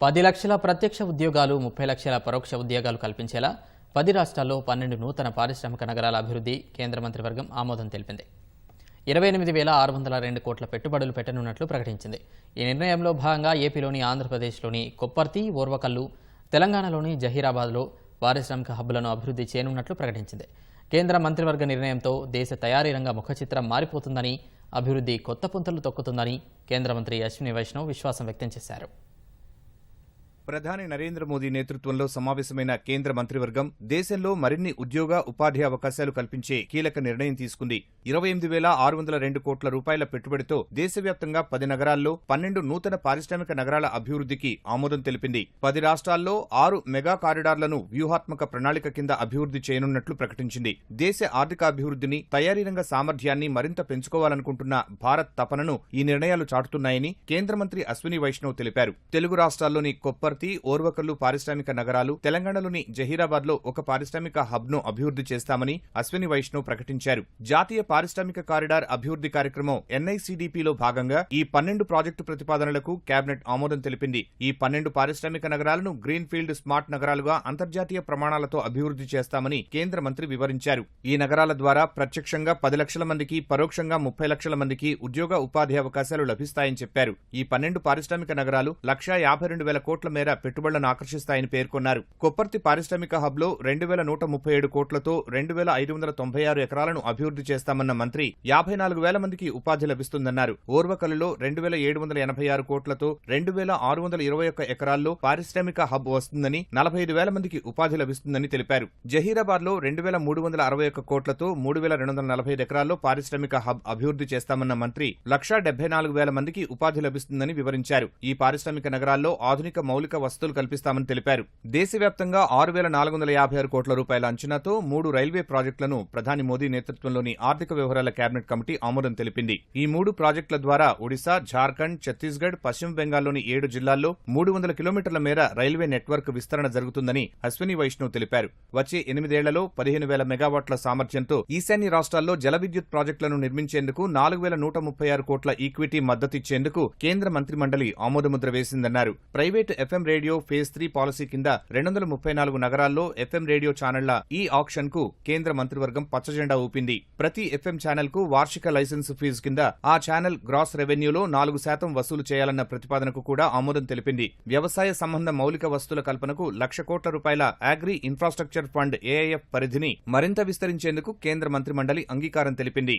10 లక్షల ప్రత్యక్ష ఉద్యోగాలు 30 లక్షల పరోక్ష ఉద్యోగాలు కల్పించేలా 10 రాష్ట్రాల్లో 12 నూతన పారిశ్రామిక నగరాల అభివృద్ధి కేంద్ర మంత్రివర్గం ఆమోదం తెలిపింది. 28,602 కోట్ల పెట్టుబడులు పెట్టనున్నట్లు ప్రకటించింది. ఈ నిర్ణయంలో భాగంగా ఏపీలోని ఆంధ్రప్రదేశ్లోని కొప్పర్తి, ఓర్వకల్లు, తెలంగాణలోని జహీరాబాద్లో పారిశ్రామిక హబ్బులను అభివృద్ధి చేయనున్నట్లు ప్రకటించింది. కేంద్ర మంత్రివర్గ నిర్ణయంతో దేశ తయారీ రంగ ముఖచిత్రం మారిపోతుందని, అభివృద్ధి కొత్త పుంతలు తొక్కుతుందని కేంద్ర మంత్రి అశ్విని వైష్ణవ్ విశ్వాసం వ్యక్తం చేశారు. ప్రధాని నరేంద్ర మోదీ నేతృత్వంలో సమావేశమైన కేంద్ర మంత్రివర్గం దేశంలో మరిన్ని ఉద్యోగ ఉపాధి అవకాశాలు కల్పించే కీలక నిర్ణయం తీసుకుంది. 28,602 కోట్ల రూపాయల పెట్టుబడితో దేశవ్యాప్తంగా 10 నగరాల్లో 12 నూతన పారిశ్రామిక నగరాల అభివృద్ధికి ఆమోదం తెలిపింది. 10 రాష్ట్రాల్లో 6 మెగా కారిడార్లను వ్యూహాత్మక ప్రణాళిక కింద అభివృద్ధి చేయనున్నట్లు ప్రకటించింది. దేశ ఆర్థికాభివృద్ధిని, తయారీ రంగ సామర్థ్యాన్ని మరింత పెంచుకోవాలనుకుంటున్న భారత్ తపనను ఈ నిర్ణయాలు చాటుతున్నాయని కేంద్ర మంత్రి అశ్విని వైష్ణవ్ తెలిపారు. తెలుగు రాష్ట్రాల్లోని కొప్పర్తి, ఓర్వకల్లు పారిశ్రామిక నగరాలు, తెలంగాణలోని జహీరాబాద్ లో ఒక పారిశ్రామిక హబ్ ను అభివృద్ధి చేస్తామని అశ్విని వైష్ణవ్ ప్రకటించారు. జాతీయ పారిశ్రామిక కారిడార్ అభివృద్ధి కార్యక్రమం ఎన్ఐసిడిపిలో భాగంగా ఈ 12 ప్రాజెక్టు ప్రతిపాదనలకు కేబినెట్ ఆమోదం తెలిపింది. ఈ 12 పారిశ్రామిక నగరాలను గ్రీన్ ఫీల్డ్ స్మార్ట్ నగరాలుగా అంతర్జాతీయ ప్రమాణాలతో అభివృద్ధి చేస్తామని కేంద్ర మంత్రి వివరించారు. ఈ నగరాల ద్వారా ప్రత్యక్షంగా 10 లక్షల మందికి, పరోక్షంగా 30 లక్షల మందికి ఉద్యోగ ఉపాధి అవకాశాలు లభిస్తాయని చెప్పారు. ఈ 12 పారిశ్రామిక నగరాలు 1,52,000 కోట్ల మేర పెట్టుబడులను ఆకర్షిస్తాయని పేర్కొన్నారు. కొప్పర్తి పారిశ్రామిక హబ్ లో 2,137 కోట్లతో 2,596 ఎకరాలను అభివృద్ధి చేస్తామన్న మంత్రి 54,000 మందికి ఉపాధి లభిస్తుందన్నారు. ఓర్వకల్లులో 2,786 కోట్లతో 2,621 ఎకరాల్లో పారిశ్రామిక హబ్ వస్తుందని, 45,000 మందికి ఉపాధి లభిస్తుందని తెలిపారు. జహీరాబాద్ లో 2,361 కోట్లతో 3,245 ఎకరాల్లో పారిశ్రామిక హబ్ అభివృద్ధి చేస్తామన్న మంత్రి 1,74,000 మందికి ఉపాధి లభిస్తుందని వివరించారు. ఈ పారిశ్రామిక నగరాల్లో ఆధునిక మౌలిక వసతులు కల్పిస్తామని తెలిపారు. దేశవ్యాప్తంగా 6,456 కోట్ల రూపాయల అంచనాతో 3 రైల్వే ప్రాజెక్టులను ప్రధాని మోదీ నేతృత్వంలోని ఆర్థిక వ్యవహారాల కేబినెట్ కమిటీ ఆమోదం తెలిపింది. ఈ 3 ప్రాజెక్టుల ద్వారా ఒడిశా, ఝార్ఖండ్, ఛత్తీస్గఢ్, పశ్చిమ బెంగాల్లోని 7 జిల్లాల్లో 300 కిలోమీటర్ల మేర రైల్వే నెట్వర్క్ విస్తరణ జరుగుతుందని అశ్విని వైష్ణవ్ తెలిపారు. వచ్చే 8 ఏళ్లలో 15,000 మెగావాట్ల సామర్థ్యంతో ఈశాన్య రాష్ట్రాల్లో జల విద్యుత్ ప్రాజెక్టులను నిర్మించేందుకు 4,136 కోట్ల ఈక్విటీ మద్దతిచ్చేందుకు కేంద్ర మంత్రిమండలి ఆమోదముద్ర వేసిందన్నారు. Private FM radio phase 3 policy కింద 234 నగరాల్లో ఎఫ్ఎం రేడియో ఛానళ్ల ఈ ఆక్షన్ కు కేంద్ర మంత్రివర్గం పచ్చజెండా ఊపింది. ప్రతి ఎఫ్ఎం ఛానల్ కు వార్షిక లైసెన్స్ ఫీజు కింద ఆ ఛానల్ గ్రాస్ రెవెన్యూలో 4% వసూలు చేయాలన్న ప్రతిపాదనకు కూడా ఆమోదం తెలిపింది. వ్యవసాయ సంబంధ మౌలిక వస్తువుల కల్పనకు 1,00,000 కోట్ల రూపాయల అగ్రి ఇన్ఫ్రాస్ట్రక్చర్ ఫండ్ ఏఐఎఫ్ పరిధిని మరింత విస్తరించేందుకు కేంద్ర మంత్రిమండలి అంగీకారం తెలిపింది.